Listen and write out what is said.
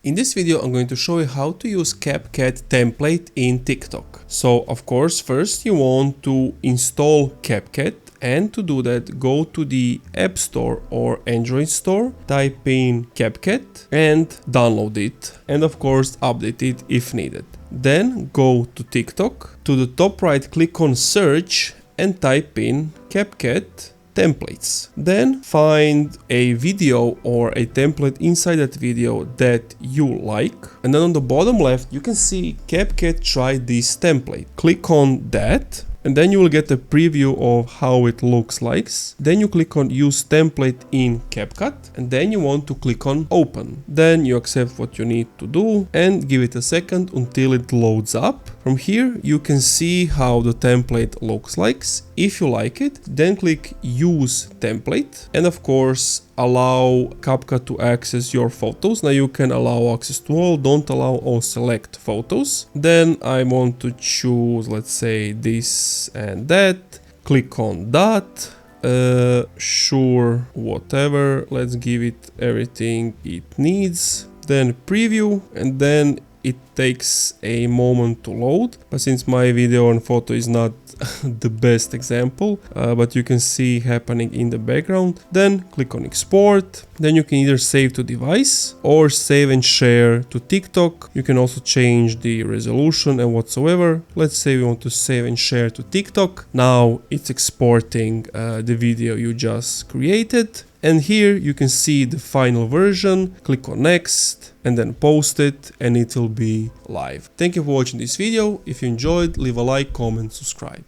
In this video, I'm going to show you how to use CapCut template in TikTok. So, of course, first you want to install CapCut, and to do that, go to the App Store or Android Store, type in CapCut and download it, and of course update it if needed. Then go to TikTok, to the top right click on search and type in CapCut templates. Then find a video or a template inside that video that you like, and then on the bottom left you can see CapCut try this template. Click on that and then you will get a preview of how it looks like. Then you click on use template in CapCut and then you want to click on open. Then you accept what you need to do and give it a second until it loads up. From here you can see how the template looks like. If you like it, then click use template and of course allow CapCut to access your photos. Now you can allow access to all, don't allow all select photos. Then I want to choose, let's say, this and that. Click on that. Sure, whatever. Let's give it everything it needs. Then preview, and then it takes a moment to load, but since my video and photo is not the best example, but you can see happening in the background, then click on export. Then you can either save to device or save and share to TikTok. You can also change the resolution and whatsoever. Let's say we want to save and share to TikTok. Now it's exporting the video you just created. And here you can see the final version. Click on next and then post it and it will be live. Thank you for watching this video. If you enjoyed, leave a like, comment, subscribe.